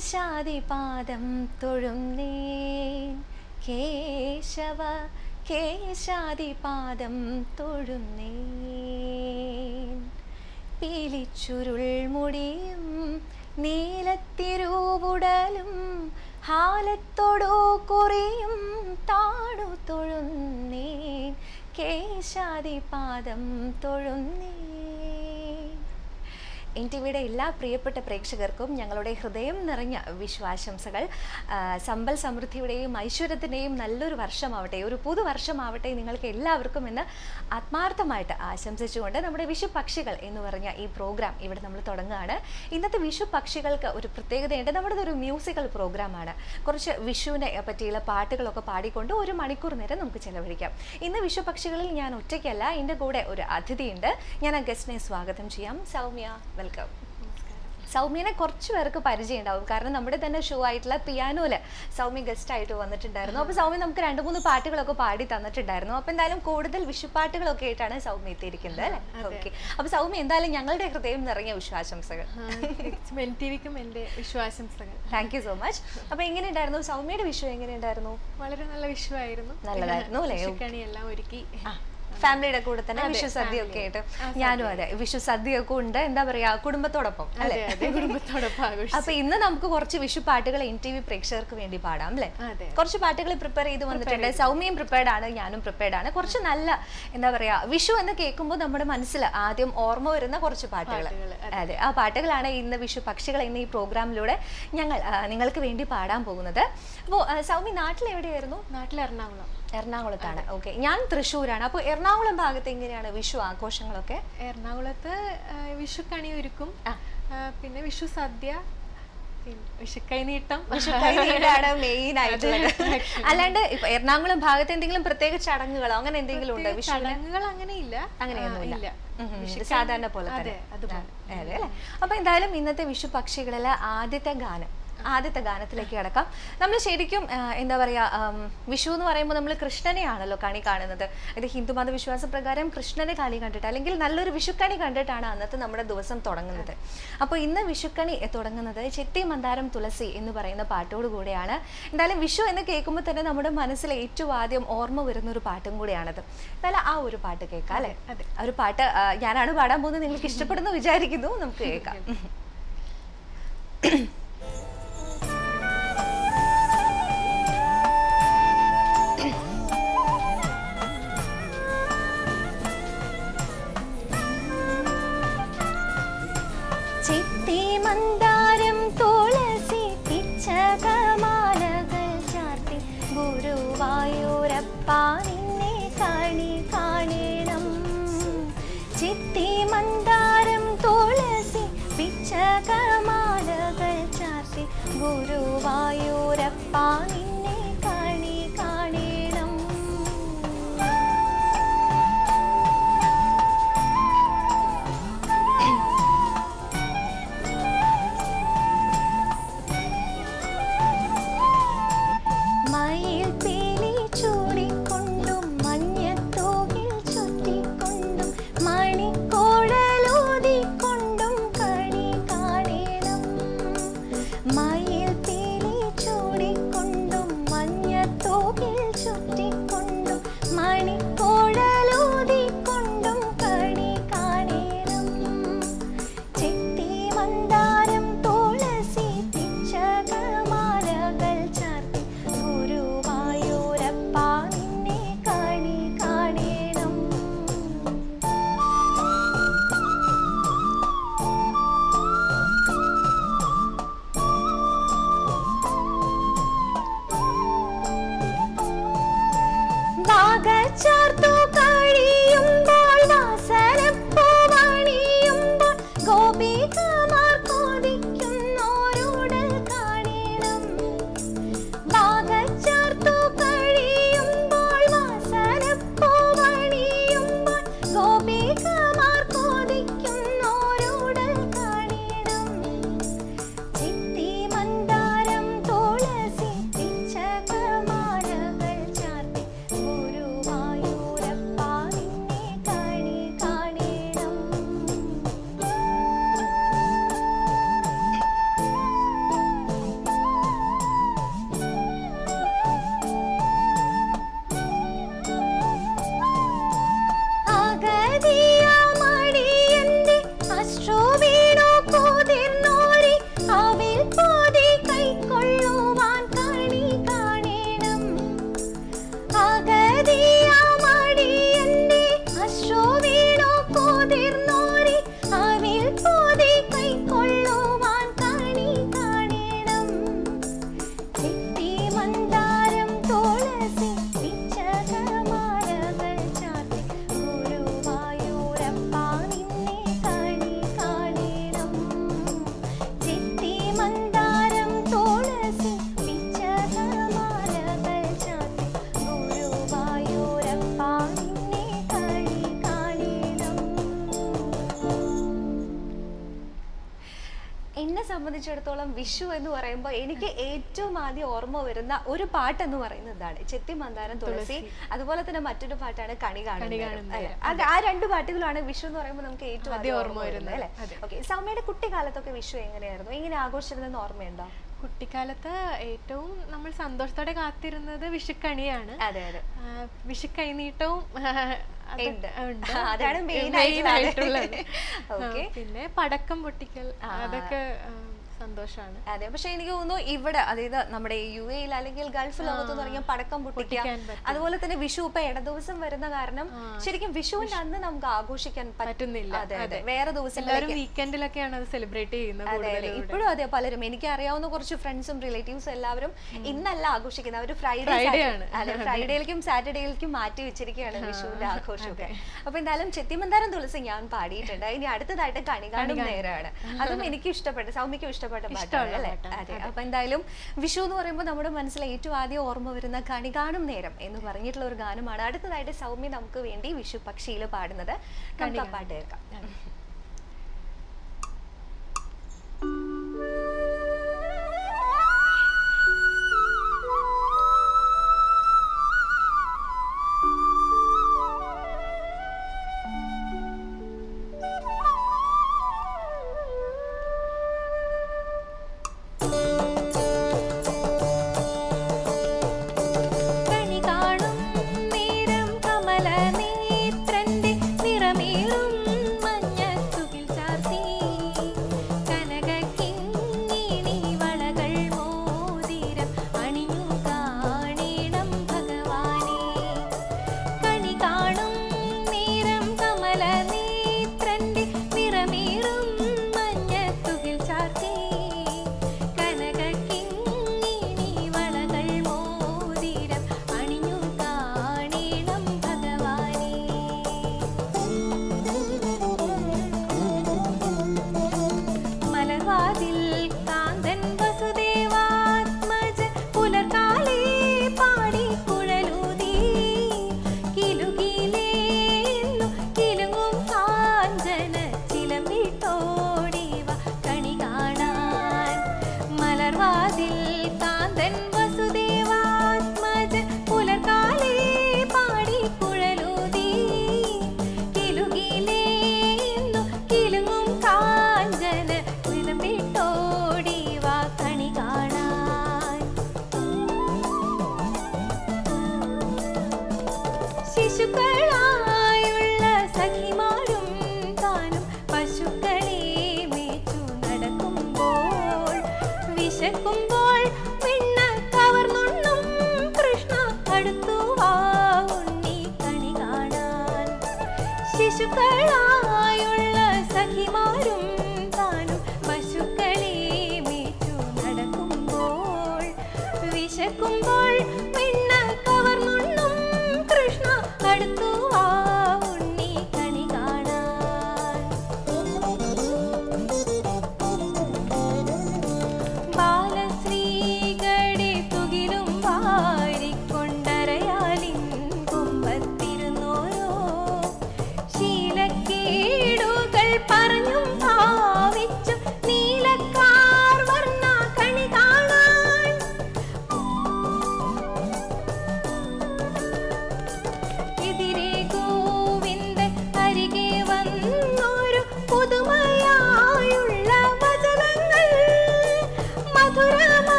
കേശാദിപാദം തൊഴുന്നേൻ കേശവ കേശാദിപാദം തൊഴുന്നേൻ പീലിച്ചുരുൾ മുടിയും നീലത്തിരൂവുടലും ഹാലത്തോടു കുറിയും താടു തൊഴുന്നേൻ കേശാദിപാദം തൊഴുന്നേൻ. NTVയുടെ എല്ലാ പ്രിയപ്പെട്ട പ്രേക്ഷകർക്കും ഞങ്ങളുടെ ഹൃദയം നിറഞ്ഞ വിശ്വാശംസകൾ. സമ്പൽ സമൃദ്ധിയുടെയും ഐശ്വര്യത്തിൻ്റെയും നല്ലൊരു വർഷമാവട്ടെ, ഒരു പുതുവർഷമാവട്ടെ നിങ്ങൾക്ക് എല്ലാവർക്കും എന്ന് ആത്മാർത്ഥമായിട്ട് ആശംസിച്ചുകൊണ്ട് നമ്മുടെ വിഷു പക്ഷികൾ എന്ന് പറഞ്ഞ ഈ പ്രോഗ്രാം ഇവിടെ നമ്മൾ തുടങ്ങുകയാണ്. ഇന്നത്തെ വിഷു പക്ഷികൾക്ക് ഒരു പ്രത്യേകതയുണ്ട്. നമ്മുടെ ഒരു മ്യൂസിക്കൽ പ്രോഗ്രാമാണ്. കുറച്ച് വിഷുവിനെ പറ്റിയുള്ള പാട്ടുകളൊക്കെ പാടിക്കൊണ്ട് 1 മണിക്കൂർ നേരം നമുക്ക് ചെലവഴിക്കാം. ഇന്ന് വിഷു പക്ഷികളിൽ ഞാൻ ഒറ്റയ്ക്കല്ല, എൻ്റെ കൂടെ ഒരു അതിഥിയുണ്ട്. ഞാൻ ആ ഗസ്റ്റിനെ സ്വാഗതം ചെയ്യാം. സൗമ്യ, വെൽക്കം. സൗമ്യനെ കുറച്ച് പേർക്ക് പരിചയം ഉണ്ടാവും, കാരണം നമ്മുടെ തന്നെ ഷോ ആയിട്ടുള്ള പിയാനോയില് സൗമ്യ ഗസ്റ്റ് ആയിട്ട് വന്നിട്ടുണ്ടായിരുന്നു. അപ്പോൾ സൗമ്യ നമുക്ക് 2-3 പാട്ടുകളൊക്കെ പാടി തന്നിട്ടുണ്ടായിരുന്നു. അപ്പോൾ എന്തായാലും കൂടുതൽ വിഷുപ്പാട്ടുകളൊക്കെ ആയിട്ടാണ് സൗമ്യ എത്തിയിരിക്കുന്നത് അല്ലേ? ഓക്കെ. അപ്പോൾ സൗമ്യ എന്തായാലും ഞങ്ങളുടെ ഹൃദയം നിറഞ്ഞ വിശ്വാസംസകൾ. എന്റെ വിശ്വാസംസകൾ. Thank you so much. അപ്പോൾ എങ്ങനെയുണ്ടായിരുന്നു സൗമ്യയുടെ വിഷു? എങ്ങനെയുണ്ടായിരുന്നു? വളരെ നല്ല വിഷുവായിരുന്നു. നല്ലതായിരുന്നു അല്ലേ? എല്ലാം ഒരുക്കി ഫാമിലിയുടെ കൂടെ തന്നെ വിഷു സദ്യ ഒക്കെ ആയിട്ട് ഞാനും അതെ വിഷു സദ്യയൊക്കെ ഉണ്ട്. എന്താ പറയാ, കുടുംബത്തോടൊപ്പം അല്ലേ? അപ്പൊ ഇന്ന് നമുക്ക് കുറച്ച് വിഷു പാട്ടുകൾ NTV പ്രേക്ഷകർക്ക് വേണ്ടി പാടാം അല്ലേ? കുറച്ച് പാട്ടുകൾ പ്രിപ്പയർ ചെയ്ത് വന്നിട്ടുണ്ട്. സൗമ്യയും പ്രിപ്പയർഡ് ആണ്, ഞാനും പ്രിപ്പയർഡ് ആണ്. കുറച്ച് നല്ല എന്താ പറയാ, വിഷു എന്ന് കേൾക്കുമ്പോൾ നമ്മുടെ മനസ്സിൽ ആദ്യം ഓർമ്മ വരുന്ന കുറച്ച് പാട്ടുകൾ, അതെ ആ പാട്ടുകളാണ് ഇന്ന് വിഷു പക്ഷികൾ എന്ന ഈ പ്രോഗ്രാമിലൂടെ ഞങ്ങൾ നിങ്ങൾക്ക് വേണ്ടി പാടാൻ പോകുന്നത്. അപ്പോൾ സൗമ്യ നാട്ടിൽ എവിടെയായിരുന്നു? നാട്ടിൽ എറണാകുളം. എറണാകുളത്താണ്. ഓക്കെ. ഞാൻ തൃശ്ശൂരാണ്. അപ്പോൾ എറണാകുളം ഭാഗത്ത് എങ്ങനെയാണ് വിഷു ആഘോഷങ്ങളൊക്കെ? എറണാകുളത്ത് വിഷു കണി ഒരുക്കും, പിന്നെ വിഷു സദ്യ, വിഷുക്കൈനീട്ടം മെയിൻ ആയിട്ടുള്ളത്. അല്ലാണ്ട് ഇപ്പൊ എറണാകുളം ഭാഗത്ത് എന്തെങ്കിലും പ്രത്യേക ചടങ്ങുകളോ അങ്ങനെ എന്തെങ്കിലും ഉണ്ടോ? ചടങ്ങുകൾ അങ്ങനെയില്ല, അങ്ങനെയൊന്നുമില്ല, സാധാരണ പോലെ തന്നെ. അതെ അല്ലേ? അപ്പൊ എന്തായാലും ഇന്നത്തെ വിഷു പക്ഷികളിലെ ആദ്യത്തെ ഗാനത്തിലേക്ക് കിടക്കാം. നമ്മൾ ശരിക്കും എന്താ പറയുക, വിഷു എന്ന് പറയുമ്പോൾ നമ്മൾ കൃഷ്ണനെയാണല്ലോ കണി കാണുന്നത്. ഇത് ഹിന്ദുമത വിശ്വാസ പ്രകാരം കൃഷ്ണനെ കണി കണ്ടിട്ട് അല്ലെങ്കിൽ നല്ലൊരു വിഷുക്കണി കണ്ടിട്ടാണ് അന്നത്തെ നമ്മുടെ ദിവസം തുടങ്ങുന്നത്. അപ്പോൾ ഇന്ന് വിഷുക്കണി തുടങ്ങുന്നത് ചെത്തി മന്ദാരം തുളസി എന്ന് പറയുന്ന പാട്ടോടുകൂടെയാണ്. എന്തായാലും വിഷു എന്ന് കേൾക്കുമ്പോൾ തന്നെ നമ്മുടെ മനസ്സിൽ ഏറ്റവും ആദ്യം ഓർമ്മ വരുന്ന ഒരു പാട്ടും കൂടെയാണത്. എന്തായാലും ആ ഒരു പാട്ട് കേൾക്കാം അല്ലേ? ആ ഒരു പാട്ട് ഞാനാണ് പാടാൻ പോകുന്നത്. നിങ്ങൾക്ക് ഇഷ്ടപ്പെടുന്നു വിചാരിക്കുന്നു. നമുക്ക് കേൾക്കാം. ചെത്തി മന്ദാരം തുളസി പിച്ചകമാലകൾ ചാർത്തി ഗുരുവായൂരപ്പ നിന്നെ കണി കാണണം. ചെത്തി മന്ദാരം തുളസി പിച്ചകമാലകൾ ചാർത്തി ഗുരുവായൂരപ്പ നിന്നെ കണി കാണണം. മയിൽ പീലി ചൂടിക്കൊണ്ടും മഞ്ഞത്തോകിൽ ചുറ്റിക്കൊണ്ടും മണിക്കോഴലൂതിക്കൊണ്ടും കണി കാണണം. മയിൽ പീലി ചൂടിക്കൊണ്ടും മഞ്ഞത്തോകിൽ ചുറ്റിക്കൊണ്ടും മണിക്കോഴലൂതിക്കൊണ്ടും കണി കാണണം. ചെത്തി മന്ദാരം തുളസി പിച്ചകമാലകൾ ചാർത്തി ഗുരുവായൂരപ്പ നിന്നെ കണി കാണണം. സംബന്ധിച്ചിടത്തോളം വിഷു എന്ന് പറയുമ്പോൾ എനിക്ക് ഏറ്റവും ആദ്യം ഓർമ്മ വരുന്ന ഒരു പാട്ട് എന്ന് പറയുന്നത് ഇതാണ്, ചെത്തി മന്ദാരം തുളസി. അതുപോലെ തന്നെ മറ്റൊരു പാട്ടാണ് കണി കാണുന്നത്. ആ രണ്ട് പാട്ടുകളാണ് വിഷു എന്ന് പറയുമ്പോൾ നമുക്ക് ഏറ്റവും ആദ്യം ഓർമ്മ വരുന്നത് അല്ലെ? ഓക്കെ, സൗമ്യയുടെ കുട്ടിക്കാലത്തൊക്കെ വിഷു എങ്ങനെയായിരുന്നു, എങ്ങനെ ആഘോഷിച്ചിരുന്നെന്ന് ഓർമ്മയുണ്ടോ? കുട്ടിക്കാലത്ത് ഏറ്റവും നമ്മൾ സന്തോഷത്തോടെ കാത്തിരുന്നത് വിഷുക്കണിയാണ്. അതെ അതെ, വിഷുക്കൈനീട്ടവും അതാണ് മെയിൻ ആയിട്ടുള്ളത്. പിന്നെ പടക്കം പൊട്ടിക്കൽ, അതൊക്കെ സന്തോഷമാണ്. അതെ, പക്ഷെ എനിക്ക് തോന്നുന്നു ഇവിടെ, അതായത് നമ്മുടെ UAE അല്ലെങ്കിൽ ഗൾഫ് ലോകത്ത് തുടങ്ങിയ പടക്കം പൊട്ടിക്കാൻ, അതുപോലെ തന്നെ വിഷു ഇപ്പൊ ഇടദിവസം വരുന്ന കാരണം ശരിക്കും വിഷുവിന്റെ അന്ന് നമുക്ക് ആഘോഷിക്കാൻ പറ്റുന്നില്ല. അതെ അതെ, വേറെ ദിവസം വീക്കെൻഡിലൊക്കെയാണ് അത് സെലിബ്രേറ്റ് ചെയ്യുന്നത്. ഇപ്പോഴും അതെ, പലരും എനിക്ക് അറിയാവുന്ന കുറച്ച് ഫ്രണ്ട്സും റിലേറ്റീവ്സും എല്ലാവരും ഇന്നല്ല ആഘോഷിക്കുന്നത്, അവർ ഫ്രൈഡേ ആണ്. അതെ, ഫ്രൈഡേയിലേക്കും സാറ്റർഡേയിലേക്കും മാറ്റി വെച്ചിരിക്കുകയാണ് വിഷുവിന്റെ ആഘോഷമൊക്കെ. അപ്പൊ എന്തായാലും ചെത്തിമന്ദാരം തുളസി ഞാൻ പാടിയിട്ടുണ്ട്. ഇനി അടുത്തതായിട്ട് കണി കാണും നേരമാണ്. അതും എനിക്ക് ഇഷ്ടപ്പെട്ടു, സൗമ്യക്കും ഇഷ്ടപ്പെട്ട പാട്ടാണ് അല്ലേ? അതെ, അപ്പൊ എന്തായാലും വിഷു എന്ന് പറയുമ്പോൾ നമ്മുടെ മനസ്സിൽ ഏറ്റവും ആദ്യം ഓർമ്മ വരുന്ന കണി കാണും നേരം എന്ന് പറഞ്ഞിട്ടുള്ള ഒരു ഗാനമാണ് അടുത്തതായിട്ട് സൗമ്യ നമുക്ക് വേണ്ടി വിഷു പക്ഷിയിൽ പാടുന്നത്. നമുക്ക് ആ പാട്ട് കേൾക്കാം.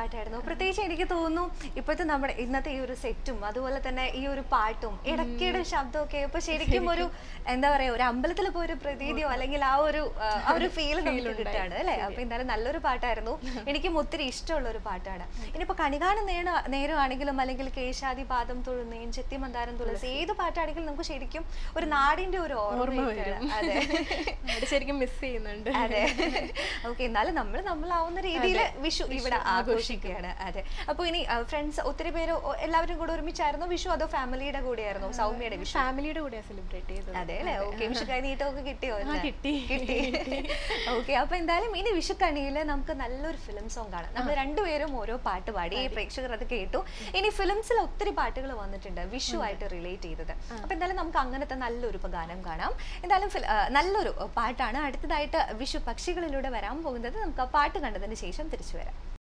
പാട്ടായിരുന്നു. പ്രത്യേകിച്ച് എനിക്ക് തോന്നുന്നു ഇപ്പോഴത്തെ നമ്മുടെ ഇന്നത്തെ ഈ ഒരു സെറ്റും അതുപോലെ തന്നെ ഈ ഒരു പാട്ടും ഇടയ്ക്കിടെ ശബ്ദമൊക്കെ ഇപ്പൊ ശരിക്കും ഒരു എന്താ പറയാ ഒരു അമ്പലത്തിൽ പോയ ഒരു പ്രതീതിയോ അല്ലെങ്കിൽ ആ ഒരു ഫീൽ നമുക്ക് കിട്ടാണ് അല്ലെ. അപ്പൊ എന്തായാലും നല്ലൊരു പാട്ടായിരുന്നു. എനിക്കും ഒത്തിരി ഇഷ്ടമുള്ള ഒരു പാട്ടാണ്. ഇനിയിപ്പോ കണികാണും നേരമാണെങ്കിലും അല്ലെങ്കിൽ കേശാദി പാദം തൊഴുന്നേൻ ചെത്തി മന്ദാരം തുളസി ഏത് പാട്ടാണെങ്കിലും നമുക്ക് ശരിക്കും ഒരു നാടിന്റെ ഒരു ഓർമ്മ വരും. അതെ, ശരിക്കും മിസ് ചെയ്യുന്നുണ്ട്. അതെ. ഓക്കെ, എന്നാലും നമ്മളാവുന്ന രീതിയിൽ വിഷു ഇവിടെ ആഘോഷിക്കുകയാണ്. അതെ. അപ്പൊ ഇനി ഫ്രണ്ട്സ് ഒത്തിരി പേര് എല്ലാവരും കൂടെ ഒരുമിച്ചായിരുന്നു വിഷു അതോ ഫാമിലിയുടെ കൂടെയായിരുന്നു? സൗമ്യയുടെ വിഷു ഫാമിലിയുടെ കൂടെ സെലിബ്രേറ്റ് ചെയ്തത്. അതെ അല്ലെ. ഓക്കെ, വിഷു കൈനീട്ടമൊക്കെ കിട്ടിയോ? കിട്ടി. ഓക്കെ, അപ്പൊ എന്തായാലും ഇനി വിഷുക്കണിയില് നമുക്ക് നല്ലൊരു ഫിലിം സോങ് കാണാം. നമ്മൾ രണ്ടുപേരും ഓരോ പാട്ട് പാടി, പ്രേക്ഷകർ അത് കേട്ടു. ഇനി ഫിലിംസിൽ ഒത്തിരി പാട്ടുകൾ വന്നിട്ടുണ്ട് വിഷു ആയിട്ട് റിലേറ്റ് ചെയ്തത്. അപ്പൊ എന്തായാലും നമുക്ക് അങ്ങനത്തെ നല്ലൊരു ഗാനം കാണാം. എന്തായാലും നല്ലൊരു പാട്ടാണ് അടുത്തതായിട്ട് വിഷു പക്ഷികളിലൂടെ വരാൻ പോകുന്നത്. നമുക്ക് ആ പാട്ട് കണ്ടതിന് ശേഷം തിരിച്ചു വരാം.